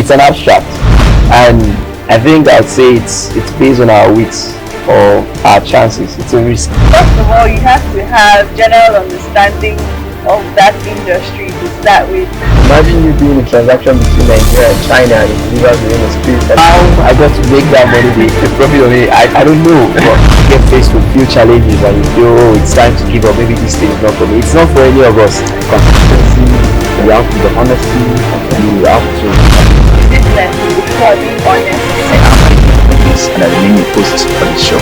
it's an abstract, and I think I'd say it's based on our wits or our chances. It's a risk. First of all, you have to have general understanding of that industry to start with. Imagine you doing a transaction between Nigeria and China and it delivers within a spirit. How I got to make that money, the profit of it, I don't know. But you get faced with few challenges and you feel, oh, it's time to give up. Maybe this thing is not for me. It's not for any of us. Consistency, you have to be honesty, you have to. This lesson before being honest. I am IBM Bangis and I remain your host for the show.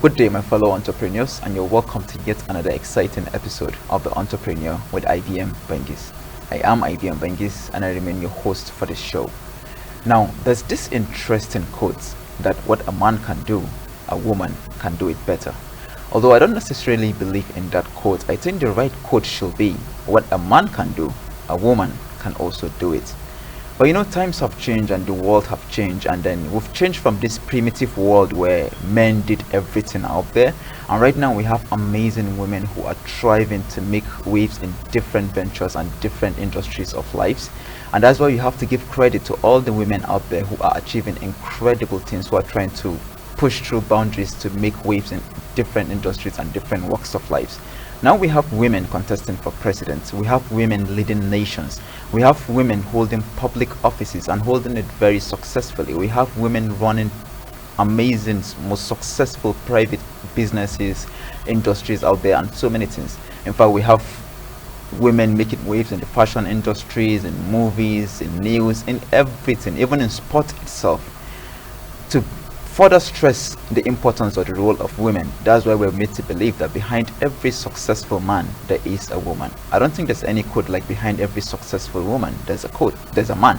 Good day, my fellow entrepreneurs, and you're welcome to yet another exciting episode of The Entrepreneur with IBM Bangis. I am IBM Bangis and I remain your host for this show. Now, there's this interesting quote that what a man can do, a woman can do it better. Although I don't necessarily believe in that quote, I think the right quote should be, what a man can do, a woman can also do it. But you know, times have changed and the world have changed, and then we've changed from this primitive world where men did everything out there, and right now we have amazing women who are thriving to make waves in different ventures and different industries of lives. And that's why you have to give credit to all the women out there who are achieving incredible things, who are trying to push through boundaries to make waves in different industries and different walks of lives. Now we have women contesting for president, we have women leading nations, we have women holding public offices and holding it very successfully. We have women running amazing, most successful private businesses, industries out there, and so many things. In fact, we have women making waves in the fashion industries, in movies, in news, in everything, even in sport itself. To further stress the importance of the role of women, that's why we're made to believe that behind every successful man there is a woman. I don't think there's any quote like behind every successful woman there's a quote, there's a man.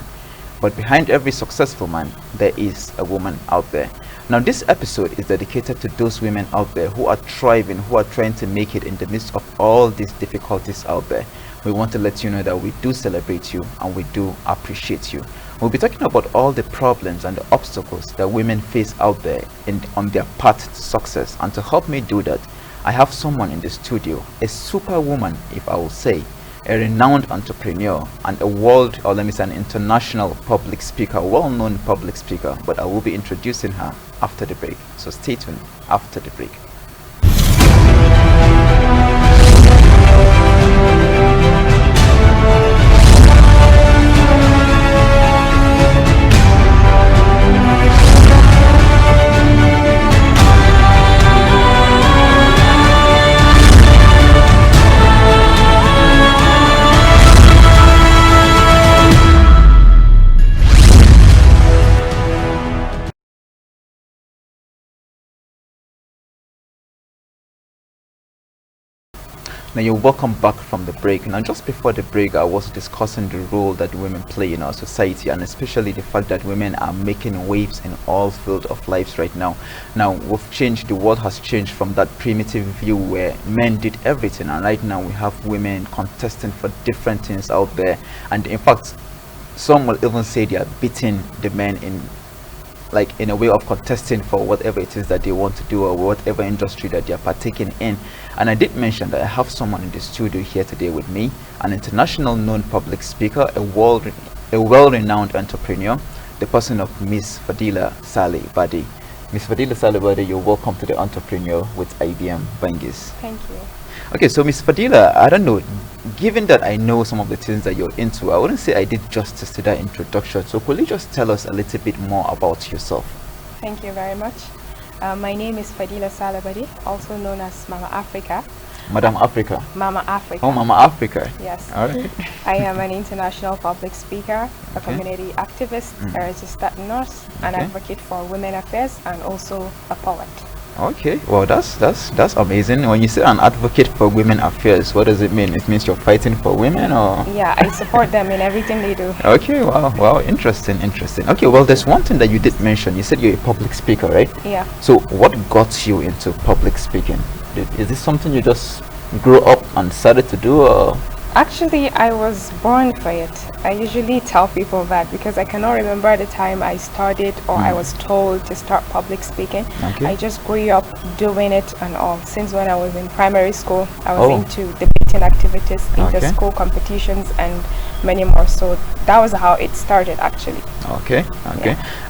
But behind every successful man there is a woman out there. Now this episode is dedicated to those women out there who are thriving, who are trying to make it in the midst of all these difficulties out there. We want to let you know that we do celebrate you and we do appreciate you. We'll be talking about all the problems and the obstacles that women face out there on their path to success. And to help me do that, I have someone in the studio, a superwoman, if I will say, a renowned entrepreneur, and a world, or let me say an international public speaker, well-known public speaker. But I will be introducing her after the break. So stay tuned after the break. Now you're welcome back from the break. Now just before the break, I was discussing the role that women play in our society, and especially the fact that women are making waves in all fields of lives right now. Now we've changed, the world has changed from that primitive view where men did everything, and right now we have women contesting for different things out there. And in fact, some will even say they are beating the men in a way of contesting for whatever it is that they want to do or whatever industry that they are partaking in. And I did mention that I have someone in the studio here today with me, an international known public speaker, a well-renowned entrepreneur, the person of Miss Fadila Saleh Bade. Miss Fadila Saleh Bade, you're welcome to The Entrepreneur with IBM Bangis. Thank you. Okay, so Miss Fadila, I don't know, given that I know some of the things that you're into, I wouldn't say I did justice to that introduction. So could you just tell us a little bit more about yourself? Thank you very much. My name is Fadila Saleh Bade, also known as Mama Africa. Madam Africa? Mama Africa. Oh, Mama Africa. Yes. All right. I am an international public speaker, a community activist, a registered nurse, an advocate for women affairs, and also a poet. Okay, well that's amazing. When you say an advocate for women affairs, what does it mean? It means you're fighting for women, or? Yeah, I support them in everything they do. Okay, wow, interesting. Okay, well, there's one thing that you did mention. You said you're a public speaker, right? Yeah. So what got you into public speaking? Is this something you just grew up and started to do, or? Actually, I was born for it. I usually tell people that because I cannot remember the time I started or I was told to start public speaking. Okay. I just grew up doing it and all. Since when I was in primary school, I was into debating activities, inter-school competitions, and many more. So that was how it started, actually. Okay.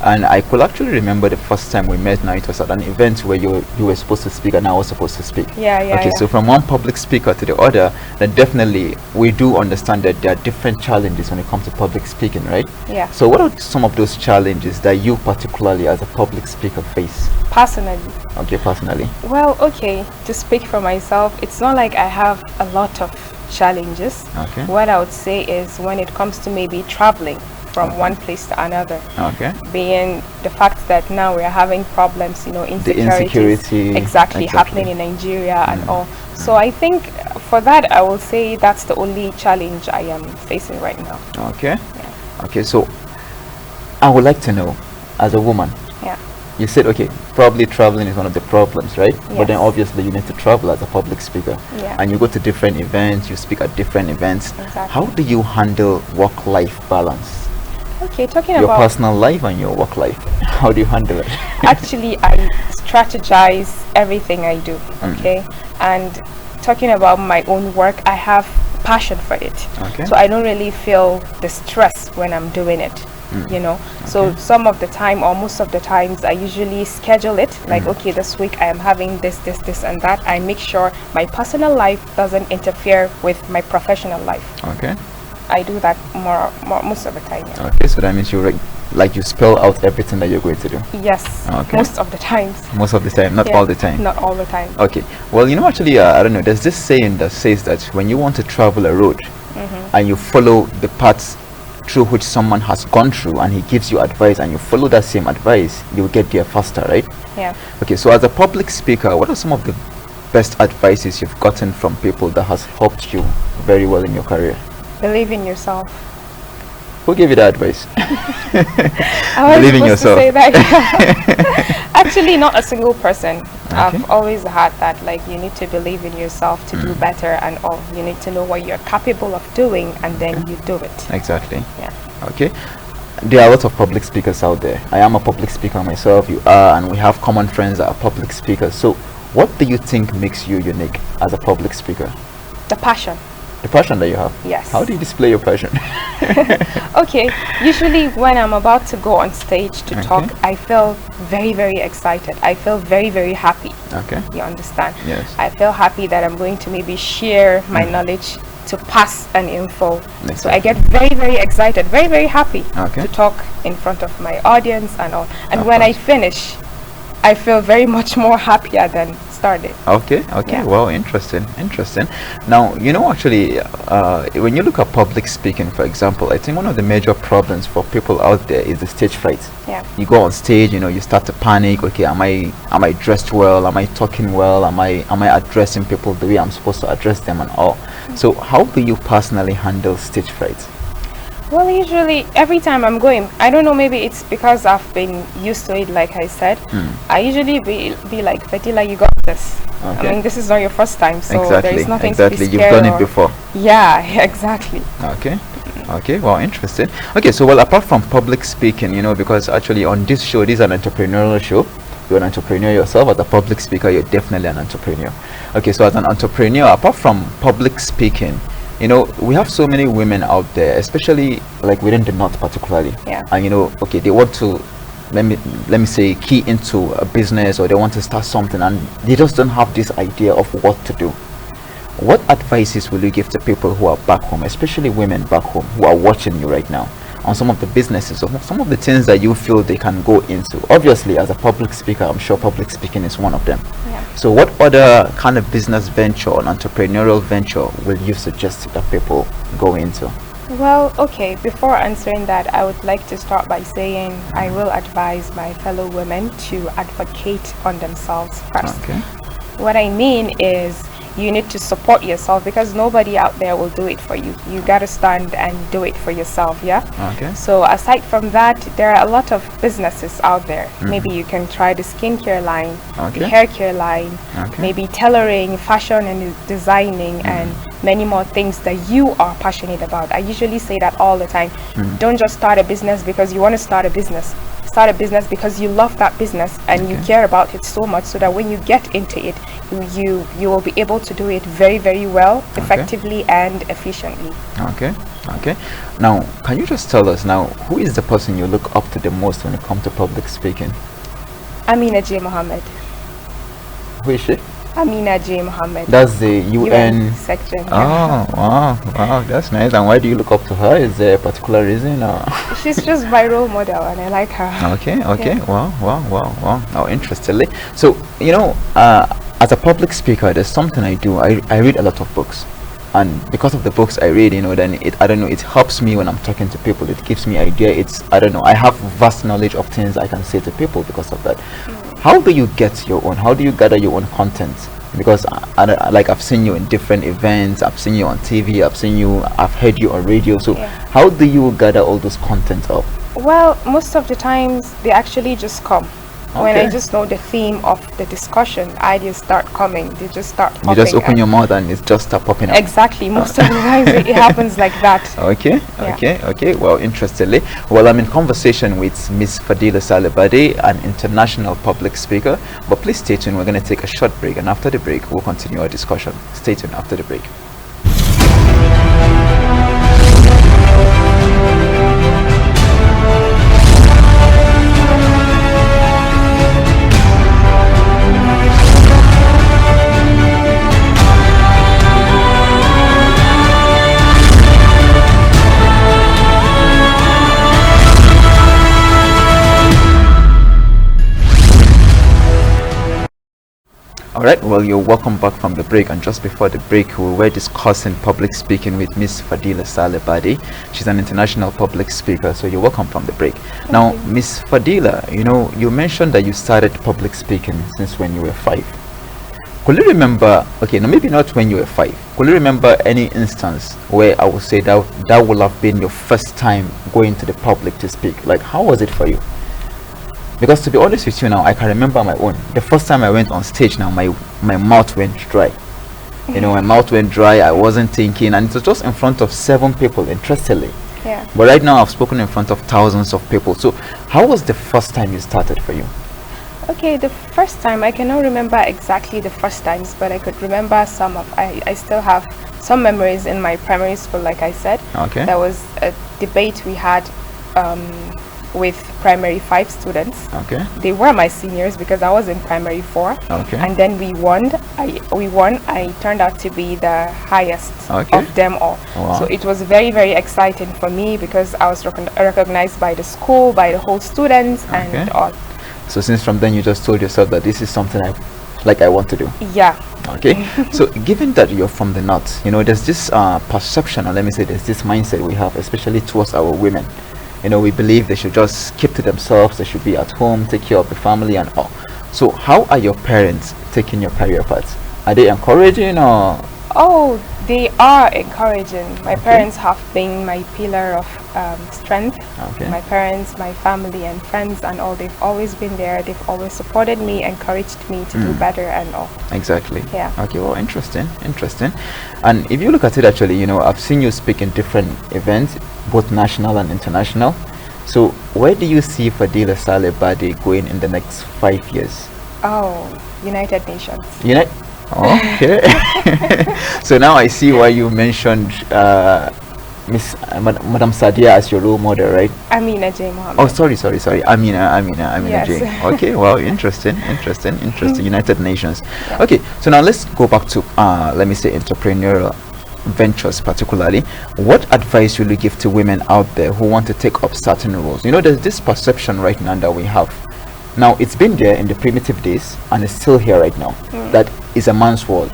And I could actually remember the first time we met. Now it was at an event where you were supposed to speak and I was supposed to speak. Okay, so from one public speaker to the other, then definitely we do understand that there are different challenges when it comes to public speaking, right? Yeah. So what are some of those challenges that you particularly as a public speaker face? Personally. Okay, personally. Well, okay, to speak for myself, it's not like I have a lot of challenges. Okay. What I would say is when it comes to maybe traveling from one place to another, being the fact that now we are having problems, insecurity exactly happening in Nigeria and all. So I think for that I will say that's the only challenge I am facing right now. Okay, so I would like to know, as a woman, you said, okay, probably traveling is one of the problems, right? But then obviously you need to travel as a public speaker. And you go to different events, you speak at different events. How do you handle work-life balance? Okay, talking your about personal life and your work life, how do you handle it? Actually, I strategize everything I do, okay? And talking about my own work, I have passion for it. So I don't really feel the stress when I'm doing it. So some of the time or most of the times I usually schedule it like, okay, this week I am having this and that. I make sure my personal life doesn't interfere with my professional life. I do that more most of the time. Okay, so that means you spell out everything that you're going to do. Yes. Most of the times. Most of the time, not all the time. Not all the time. Okay, well, actually I don't know, there's this saying that says that when you want to travel a road and you follow the paths through which someone has gone through and he gives you advice and you follow that same advice, you'll get there faster, right? Okay, so as a public speaker, what are some of the best advices you've gotten from people that has helped you very well in your career? Believe in yourself. Who gave you that advice? Believe in yourself. To say that. Actually, not a single person. I've always had that, like, you need to believe in yourself to do better and all. You need to know what you're capable of doing and then you do it. Exactly. Okay. There are a lot of public speakers out there. I am a public speaker myself, you are, and we have common friends that are public speakers. So what do you think makes you unique as a public speaker? The passion. The passion that you have? Yes. How do you display your passion? Okay, usually when I'm about to go on stage to talk, I feel very, very excited. I feel very, very happy. You understand? Yes. I feel happy that I'm going to maybe share my knowledge to pass an info. So I get very, very excited, very, very happy to talk in front of my audience and all. And when I finish, I feel very much more happier than started. Well, interesting. Now, actually, when you look at public speaking, for example, I think one of the major problems for people out there is the stage fright. You go on stage, you start to panic. Okay, am I dressed well? Am I talking well? Am I addressing people the way I'm supposed to address them and all? So how do you personally handle stage fright? Well, usually every time I'm going, I don't know, maybe it's because I've been used to it, like I said. I usually be like, Fadila, you got this. I mean, this is not your first time, so there is nothing to be scared You've done it before. Yeah, exactly. Okay, well, interesting. Okay, so apart from public speaking, because actually on this show, this is an entrepreneurial show. You're an entrepreneur yourself. As a public speaker, you're definitely an entrepreneur. Okay, so as an entrepreneur, apart from public speaking, we have so many women out there, especially like within the north particularly. And okay, they want to, let me say, key into a business, or they want to start something and they just don't have this idea of what to do. What advices will you give to people who are back home, especially women back home who are watching you right now, on some of the businesses or some of the things that you feel they can go into? Obviously, as a public speaker, I'm sure public speaking is one of them. So what other kind of business venture or entrepreneurial venture will you suggest that people go into? Well, okay, before answering that, I would like to start by saying I will advise my fellow women to advocate on themselves first. What I mean is, you need to support yourself, because nobody out there will do it for you. You got to stand and do it for yourself. Yeah. Okay. So aside from that, there are a lot of businesses out there. Maybe you can try the skincare line, the hair care line, maybe tailoring, fashion and designing, and many more things that you are passionate about. I usually say that all the time. Don't just start a business because you want to start a business. Start a business because you love that business and you care about it so much, so that when you get into it, you will be able to do it very, very well, effectively and efficiently. Okay. Now, can you just tell us now, who is the person you look up to the most when it comes to public speaking? Amina J. Mohammed. Who is she? Amina J. Mohammed. That's the UN section. Oh, wow, that's nice. And why do you look up to her? Is there a particular reason, or? She's just my role model, and I like her. Okay. Yeah. Wow. Oh, interestingly. So, as a public speaker, there's something I do. I read a lot of books. And because of the books I read, then it helps me when I'm talking to people. It gives me idea. I have vast knowledge of things I can say to people because of that. How do you get your own? How do you gather your own content? Because I've seen you in different events. I've seen you on TV. I've heard you on radio. So how do you gather all those content up? Well, most of the times they actually just come. When I just know the theme of the discussion, ideas start coming. They just start popping. You just open your mouth and it just start popping up. Exactly. Most of the times it happens like that. Okay. Well, interestingly, I'm in conversation with Miss Fadila Saleh Bade, an international public speaker. But please stay tuned. We're going to take a short break, and after the break, we'll continue our discussion. Stay tuned after the break. Alright, well, you're welcome back from the break, and just before the break we were discussing public speaking with Miss Fadila Saleh Bade. She's an international public speaker, so you're welcome from the break. Now, Miss Fadila, you mentioned that you started public speaking since when you were 5. Could you remember, maybe not when you were 5, could you remember any instance where I would say that would have been your first time going to the public to speak? Like, how was it for you? Because to be honest with you now, I can remember my own. The first time I went on stage now, my mouth went dry. My mouth went dry, I wasn't thinking, and it was just in front of 7 people, interestingly. Yeah. But right now I've spoken in front of thousands of people. So how was the first time you started for you? Okay, the first time, I cannot remember exactly the first times, but I could remember I still have some memories in my primary school, like I said. Okay. There was a debate we had with primary 5 students. Okay. They were my seniors because I was in primary 4. Okay. And then we won. I turned out to be the highest of them all. Wow. So it was very, very exciting for me because I was recognized by the school, by the whole students and all. So since from then you just told yourself that this is something I want to do. Yeah. Okay. So given that you're from the north, there's this perception, or let me say there's this mindset we have, especially towards our women. We believe they should just keep to themselves, they should be at home, take care of the family and all. So how are your parents taking your career path? Are they encouraging, or? Oh, they are encouraging. My parents have been my pillar of strength. My parents, my family and friends and all, they've always been there. They've always supported me, encouraged me to do better and all. Exactly. Yeah. Okay, well, interesting. And if you look at it, actually, I've seen you speak in different events, both national and international. So where do you see Fadila Saleh Bade going in the next 5 years? Oh, United Nations. Okay. So now I see why you mentioned Madam Sadia as your role model, right? Amina J. Mohammed. Oh, sorry. Amina Yes. J. Okay, well, interesting. United Nations. Yeah. Okay, so now let's go back to let me say entrepreneurial ventures particularly. What advice will you give to women out there who want to take up certain roles? There's this perception right now that we have. Now, it's been there in the primitive days and it's still here right now. That is a man's world.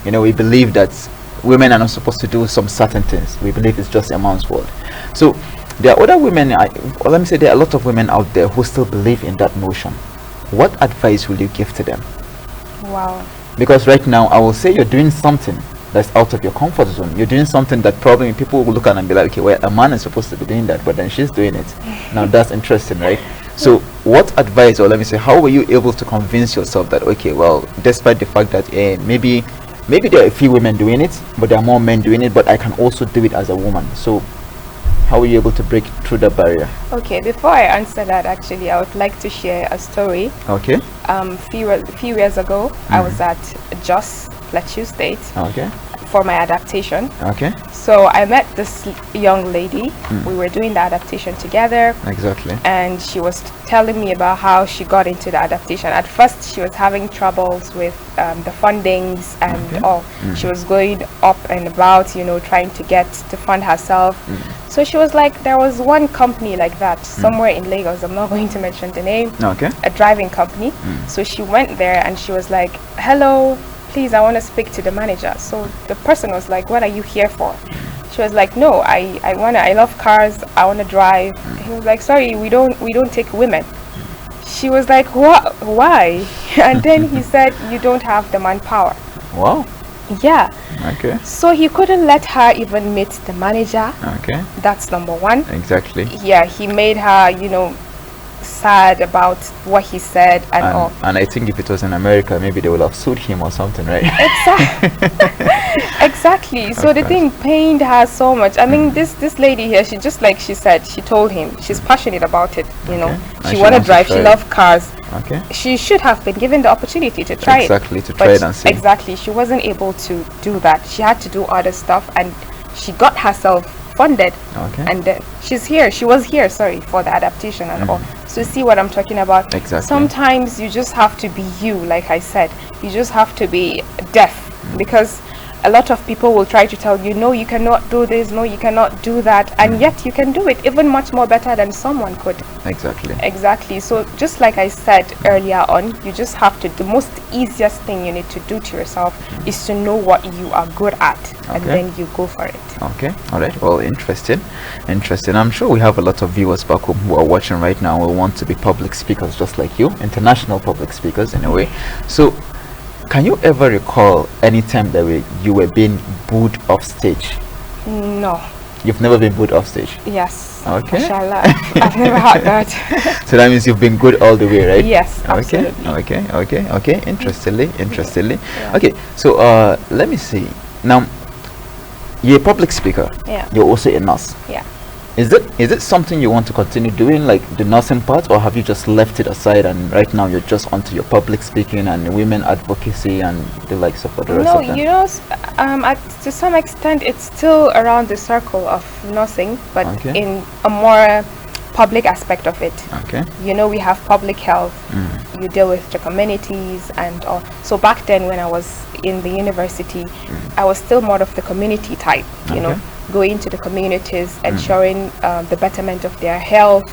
We believe that women are not supposed to do some certain things. We believe it's just a man's world. So there are other women, let me say there are a lot of women out there who still believe in that notion. What advice will you give to them? Wow. Because right now, I will say you're doing something that's out of your comfort zone. You're doing something that probably people will look at and be like, okay, well, a man is supposed to be doing that, but then she's doing it. Now that's interesting, right? So what advice, or let me say, how were you able to convince yourself that, okay, well, despite the fact that maybe there are a few women doing it, but there are more men doing it, but I can also do it as a woman. So how were you able to break through the barrier? Okay, before I answer that, actually, I would like to share a story. Okay. Few years ago, I was at Jos Plateau State. Okay. For my adaptation. Okay. So I met this young lady. We were doing the adaptation together. Exactly. And she was telling me about how she got into the adaptation. At first, she was having troubles with the fundings and all. She was going up and about, you know, trying to get to fund herself. So she was like, there was one company like that somewhere in Lagos. I'm not going to mention the name. Okay. A driving company. So she went there and she was like, hello, please, I want to speak to the manager. So the person was like, what are you here for? She was like, no, I love cars, I want to drive. He was like, sorry, we don't take women. She was like, what? Why? And then he said, you don't have the manpower. Wow. Yeah. Okay. So he couldn't let her even meet the manager. Okay. That's number one. Exactly. Yeah, he made her, you know, sad about what he said and all. And I think if it was in America, maybe they would have sued him or something, right? Exactly. So the thing pained her so much. I mean, this lady here, she just like she said, she told him she's passionate about it. You know, she want to drive. She loves cars. Okay. She should have been given the opportunity to try exactly, it. to try it and see. Exactly. She wasn't able to do that. She had to do other stuff, and she got herself funded. Okay. And she was here, sorry, for the adaptation and all. So see what I'm talking about? Exactly. Sometimes you just have to be you, like I said. You just have to be deaf, because a lot of people will try to tell you, no, you cannot do this, no, you cannot do that, and yet you can do it even much more better than someone could. Exactly. Exactly. So just like I said earlier on, you just have to, the most easiest thing you need to do to yourself is to know what you are good at, and then you go for it. Okay. All right. Well, interesting. I'm sure we have a lot of viewers back home who are watching right now who want to be public speakers just like you, international public speakers in a way. So can you ever recall any time that you were being booed off stage? No. You've never been booed off stage? Yes. Okay. Mashallah. I've never had that. So that means you've been good all the way, right? Yes, absolutely. Okay. Interestingly. Yeah. Okay, so let me see. Now, you're a public speaker. Yeah. You're also a nurse. Yeah. Is it something you want to continue doing, like the nursing part, or have you just left it aside and right now you're just onto your public speaking and women advocacy and the likes of the rest of them? No, you know, to some extent it's still around the circle of nursing, but in a more public aspect of it. Okay. You know, we have public health. You deal with the communities and all. So back then when I was in the university, I was still more of the community type, you know, going to the communities, ensuring the betterment of their health,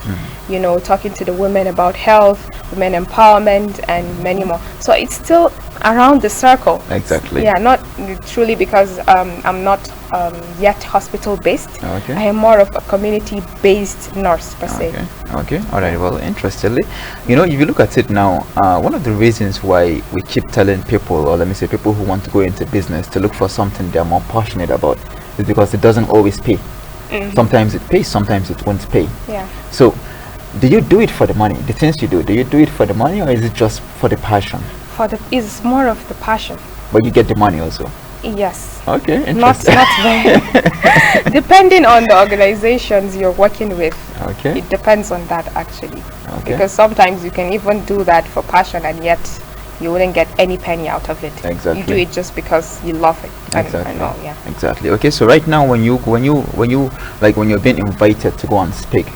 you know, talking to the women about health, women empowerment, and many more. So it's still around the circle. Exactly. Yeah, not truly, because I'm not yet hospital based. Okay. I am more of a community based nurse per se. Okay. All right. Well, interestingly, you know, if you look at it now, one of the reasons why we keep telling people, or let me say people who want to go into business, to look for something they're more passionate about, is because it doesn't always pay. Sometimes it pays, sometimes it won't pay. Yeah. So do you do it for the money? The things you do you do it for the money, or is it just for the passion? It's more of the passion. But you get the money also? Yes. Okay, not very depending on the organizations you're working with. Okay. It depends on that actually. Okay. Because sometimes you can even do that for passion and yet you wouldn't get any penny out of it. Exactly. You do it just because you love it. Exactly. And all, yeah. Exactly. Okay, so right now when you're being invited to go and speak,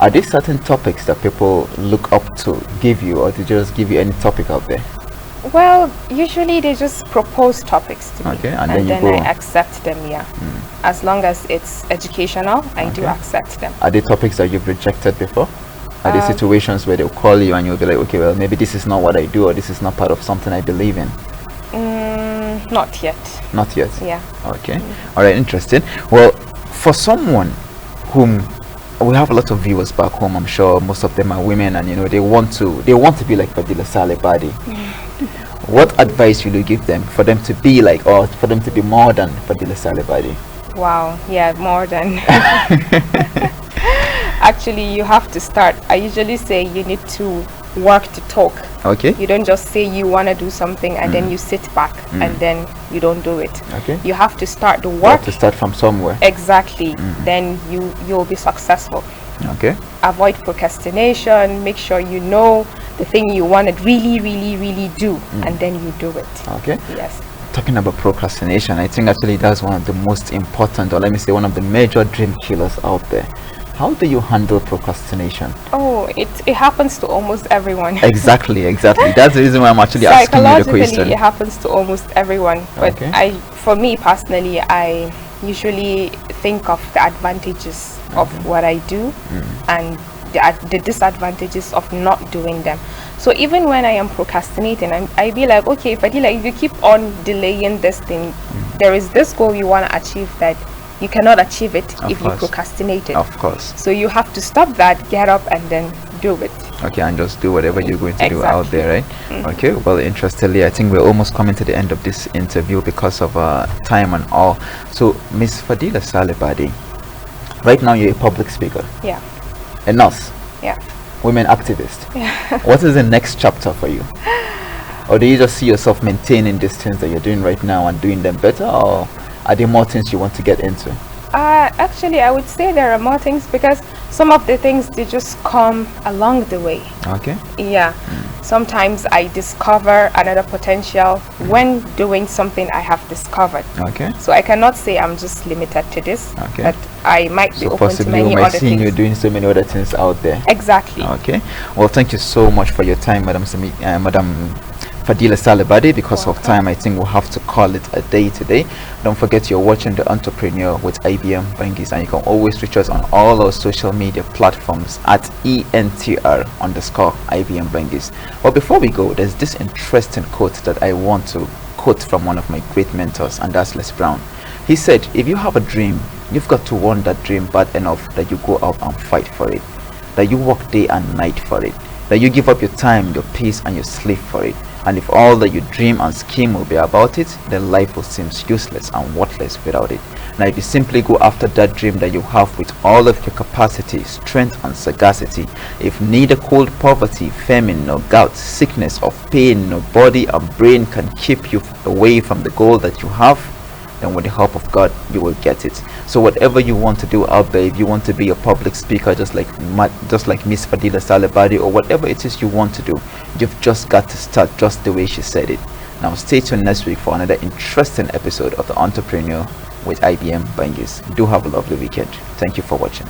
are there certain topics that people look up to give you, or they just give you any topic out there? Well, usually they just propose topics to me, and then I accept them. Yeah, as long as it's educational, I do accept them. Are there topics that you've rejected before? Are there situations where they'll call you and you'll be like, okay, well, maybe this is not what I do, or this is not part of something I believe in? Not yet. Not yet. Yeah. Okay. All right. Interesting. Well, for someone whom we have a lot of viewers back home, I'm sure most of them are women, and you know they want to be like Fadila Saleh Bade. what advice will you give them for them to be like, or for them to be more than Fadila Saleh Bade? Wow, yeah, more than. Actually, you have to start. I usually say you need to work to talk. Okay. You don't just say you want to do something and then you sit back and then you don't do it. Okay. You have to start the You work. have to start from somewhere. Exactly. Then you'll be successful. Okay. Avoid procrastination. Make sure you know the thing you want to really do, and then you do it. Okay. Yes. Talking about procrastination, I think actually that's one of the most important, or let me say one of the major dream killers out there. How do you handle procrastination? Oh, it happens to almost everyone. Exactly. That's the reason why I'm actually asking you the question. It happens to almost everyone. But Okay. for me personally, I usually think of the advantages of what I do and the disadvantages of not doing them. So even when I am procrastinating, I be like, okay, Fadila, if you keep on delaying this thing, there is this goal you want to achieve that you cannot achieve it if you procrastinate it. Of course. So you have to stop that, get up, and then do it. Okay, and just do whatever you're going to do out Exactly. there, right? Okay, well, interestingly, I think we're almost coming to the end of this interview because of time and all. So, Miss Fadila Saleh Bade, right now you're a public speaker, Yeah. a nurse, Yeah. women activist. Yeah. What is the next chapter for you? Or do you just see yourself maintaining these things that you're doing right now and doing them better, or are there more things you want to get into? Actually, I would say there are more things because some of the things they just come along the way. Okay. Yeah. Sometimes I discover another potential when doing something I have discovered. Okay. So I cannot say I'm just limited to this, Okay. but I might be So open to possibly many we might other see you things. doing so many other things out there. Exactly. Okay. Well, thank you so much for your time, Madam Fadila Saleh Bade. Because of time, I think we'll have to call it a day today. Don't forget you're watching The Entrepreneur with IBM Bangis, and you can always reach us on all our social media platforms at ENTR_IBM Bangis. But before we go, there's this interesting quote that I want to quote from one of my great mentors, and that's Les Brown. He said, if you have a dream, you've got to want that dream bad enough that you go out and fight for it, that you work day and night for it, that you give up your time, your peace, and your sleep for it. And if all that you dream and scheme will be about it, then life will seem useless and worthless without it. Now, if you simply go after that dream that you have with all of your capacity, strength, and sagacity, if neither cold poverty, famine, nor gout, sickness, or pain, nor body and brain can keep you away from the goal that you have, then with the help of God, you will get it. So whatever you want to do out there, if you want to be a public speaker just like Miss Fadila Saleh Bade, or whatever it is you want to do, you've just got to start just the way she said it. Now stay tuned next week for another interesting episode of The Entrepreneur with IBM Bangis. Do have a lovely weekend. Thank you for watching.